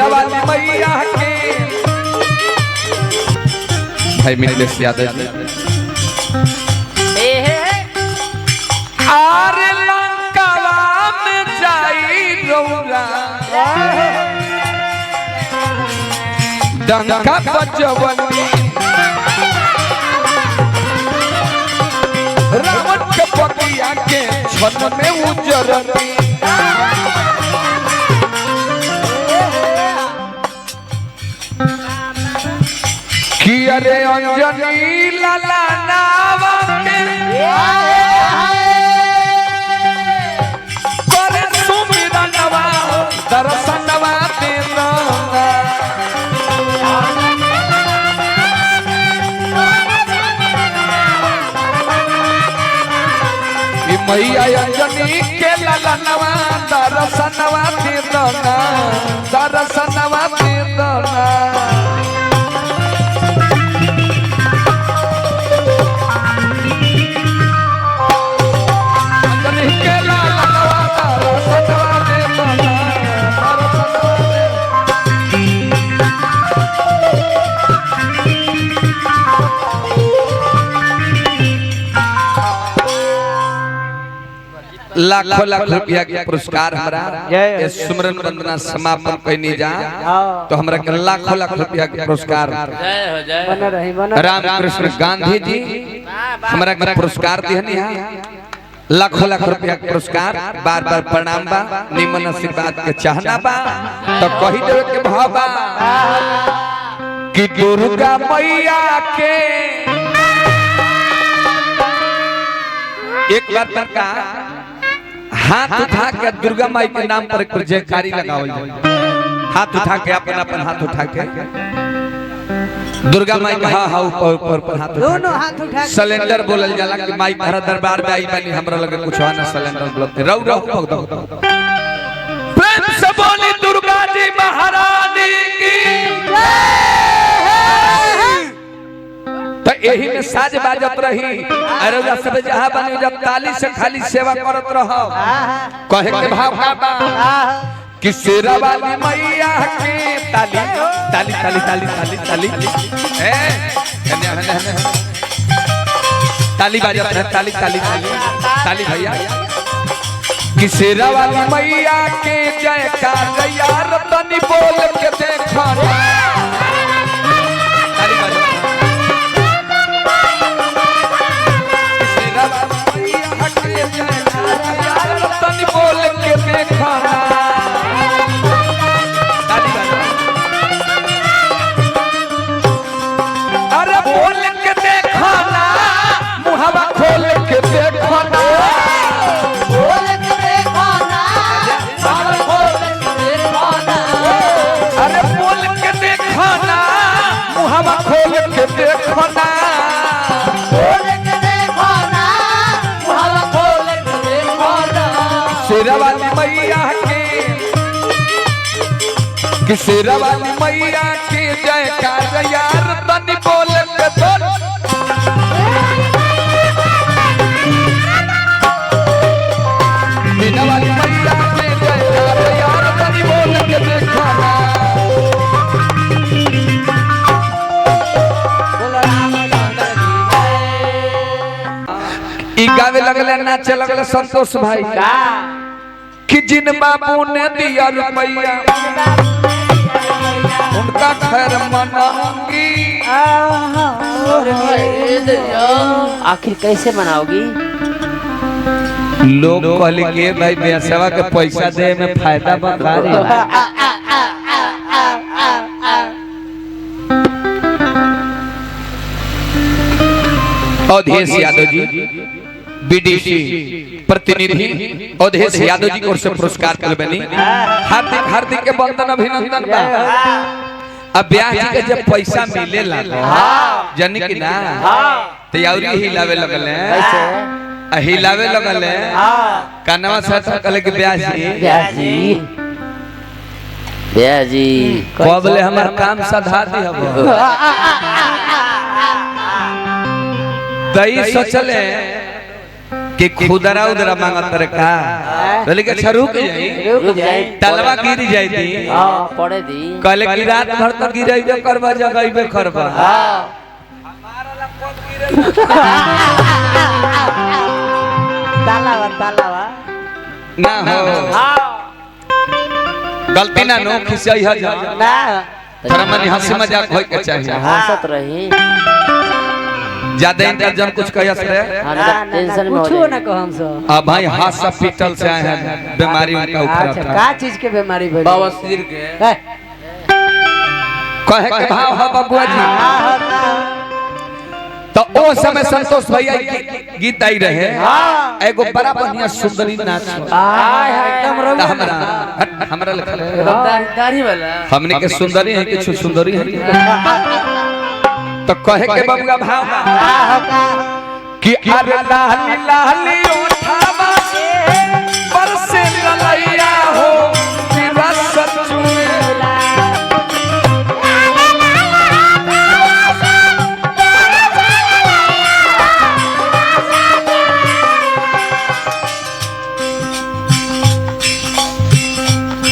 शेरा वाली मैया के भाई मिथिलेश यादव जी आरे लंकावा में जाई रौरा डंका बजवनी रावण के पकिया के छन में उजरनी कि अरे अंजनी लाला नावा के करे सुमिरनवा दर्शनवा देना मैया अंजनी के ललनवा दर्शनवा देना दर्शनवा देना लाखों लाख रुपया के पुरस्कार हमरा सुमरन वंदना समापन कहनी जा तो हमरा के लाखों लाख रुपया के पुरस्कार रामकृष्ण गांधी जी हमरा के पुरस्कार दिहनी है लाखों लाख रुपया के पुरस्कार बार बार प्रणाम बा निमन आशीर्वाद के चाहना बा तो कही देवे के भाबा कि दुर्गा मैया के एक बार तक का हाथ उठा के दुर्गा माई के नाम पर एक जयकारी लगाओ हाथ उठा के अपन अपन हाथ उठा के दुर्गा माई का हाँ ऊपर ऊपर पर हाथ दोनों हाथ उठा के सिलेंडर बोलल जाला कि माई हमारा दरबार में आई बनी हमरा लगे कुछ ना सिलेंडर बोलते रौ रौ प्रेम से बोली दुर्गा जी महारानी की तो यही में साज बाजत रही अरे सब जहां बने जब ताली से खाली सेवा करत रहो कहे के भाव का कि शेरा वाली मैया के ताली ताली ताली ताली ताली ताली ए ताली बाजत है ताली ताली ताली ताली भैया कि शेरा वाली मैया के जयकार यार तनी बोल के देखो ताली बाजत बोल के देखा अरे बोल के देखा ना मुहावा खोल के देखा ना बोल के देखो ना खोल के देखो ना अरे बोल के देखा ना मुहावा खोल के देखा ना बोल के देखो ना मुहावा खोल के देखो ना शेरा वाली मैया के शेरा वाली मैया के जयकार यार तनी बोल के तो शेरा वाली मैया के जयकार यार तनी बोल के देखा ई गावे लगले नाचे लगले संतोष भाई कि जिन बाबू ने दिया रुपया उनका खैर मनाऊंगी आखिर कैसे मनाओगी लोग कहले के भाई बेसवा के पैसा दे में फायदा बता रही अवधेश यादव जी बीडीसी प्रतिनिधि अवधेश यादव जी को ओर से पुरस्कार करबनी हार्दिक हार्दिक के वंदन अभिनंदन बा अब ब्याह जी के जब पैसा मिले ला जानी कि ना तैयारी हिलावे लगल है हिलावे लगल है कनवा से कहले कि ब्याह जी कबले हमार काम सधा दी हबो तई सोचले कि खुदरा उदरा मांगत रे का बोले कि अच्छा रुक जाई रुक जाए तलवा गिर जाई थी हाँ पड़े दी कहले कि रात भर तक गिरई जो करबा जगइबे करबा तालावा ना हो गलती ना नो खिसियाई ह जा ना थोड़ा मनी हंसी मजाक होय के चाहिए हंसत रही ज्यादा इनका जन कुछ कहस रे टेंशन में हो कुछो जाए ना कहम सो अब भाई हाथ सब पीटल से आए हैं बीमारी उनका अच्छा उखड़ा का चीज के बीमारी भइल बवासीर के कहे के भाव ह बबुआ जी तो ओ समय संतोष भैया गीत आई रहे एगो बड़ा बढ़िया सुंदरी नाच एकदम तो हमरा लिखल है दाढ़ी वाला हमने के सुंदरी है कि सुंदरी है तो कहे के बबुआ भाव कि अरे लाली लाली ओठावा बरसे ललैया हो तेरा सचू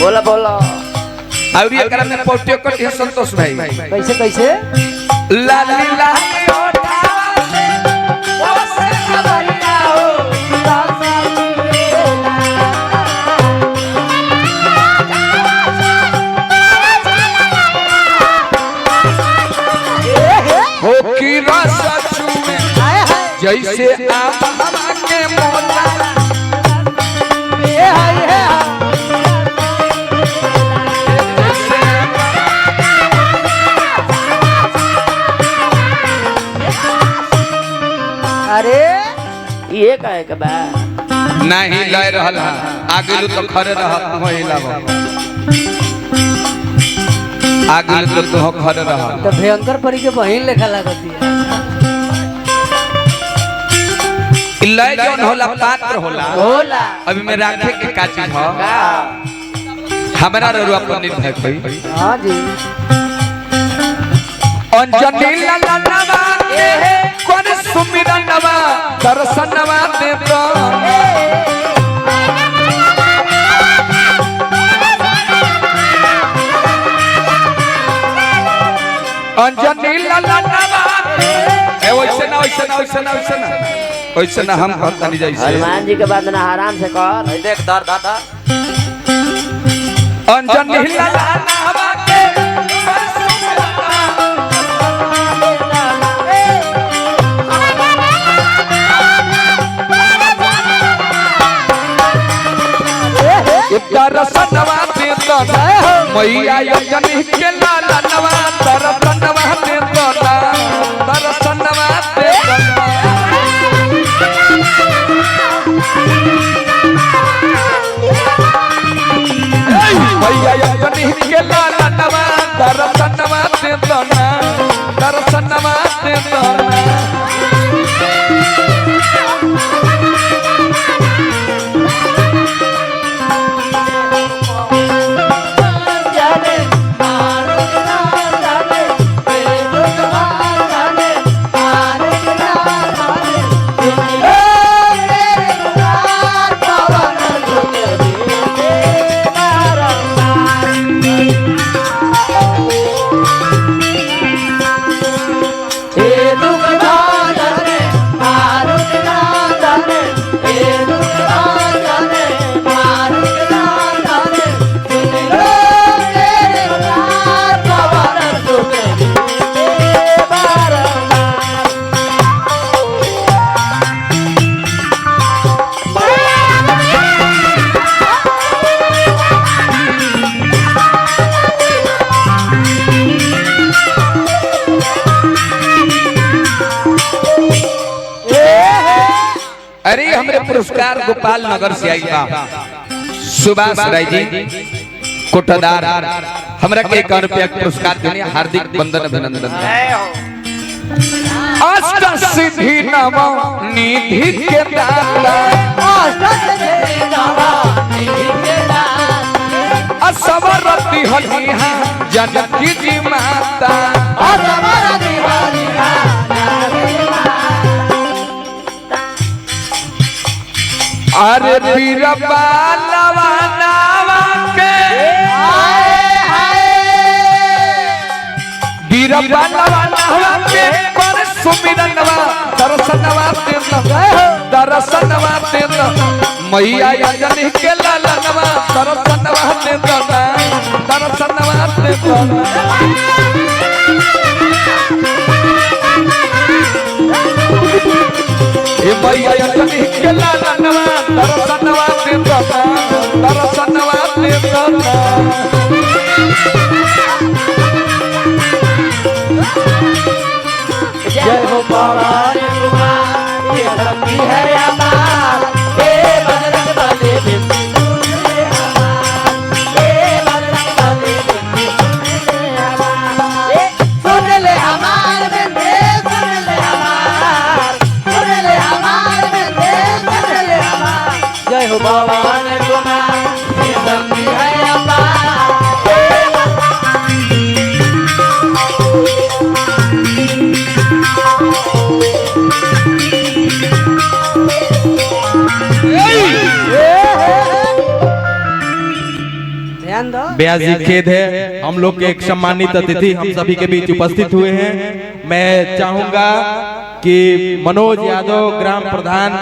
बोला बोला और ये करम में पोटियो कटी संतोष भाई कैसे कैसे लाली लाली ओठावा बरसे ललैया हो हो की रस चूमे जैसे आम हवा के मोला अरे ये कहे के बा नहीं लय रहल है आगे तो खड़े रह महिला आगे तो खड़े रह तो भयंकर परी के बहिन लेखा लागती है लय जौन होला पात्र होला होला अभी मैं राखे के का चीज हो हमरा रुआ पर निर्भय कोई हां जी अंजनी ललनवा के कोन सुमिरनवा दर्शनवा देतो अंजनी ललनवा ए वैसे ना हम कहता नहीं जैसे हनुमान जी के वंदना आराम से कर देख दर दादा अंजनी ललनवा के दर्शनवा देतो मैया अंजनी के ललनवा दर्शनवा देतो दर्शनवा देतो भैया अपनी के ललनवा दर्शनवा देतो दर्शनवा देतो अरे हमरे पुरस्कार गोपाल नगर से आई बा सुभाष राय जी कोटदार हमरा के 1 रुपया पुरस्कार देने हार्दिक वंदन अभिनंदन अष्ट सिद्धि नव निधि के दाता असवरती हलिहा जनकी जी माता अरे बीरबा लवानावा के बीरबा लवानावा के पर सुमिरनवा दर्शनवा तेंदा मैया अंजनी के लालनवा दर्शनवा तेंदा ए मैया अंजनी के लालनवा दर्शनवा तेंदा जय हो भवानी कुमार ये शक्ति है अपार हे बजरंग बली बिंदी सुन ले हमार बंदे सुन ले हमार सुन ले हमार बंदे सुन ले हमार जय हो भवानी कुमार ये शक्ति है अपार ध्यान दो ब्यास जी खेद है हम लोग के एक सम्मानित अतिथि हम सभी के बीच उपस्थित हुए हैं। मैं चाहूंगा कि मनोज यादव ग्राम प्रधान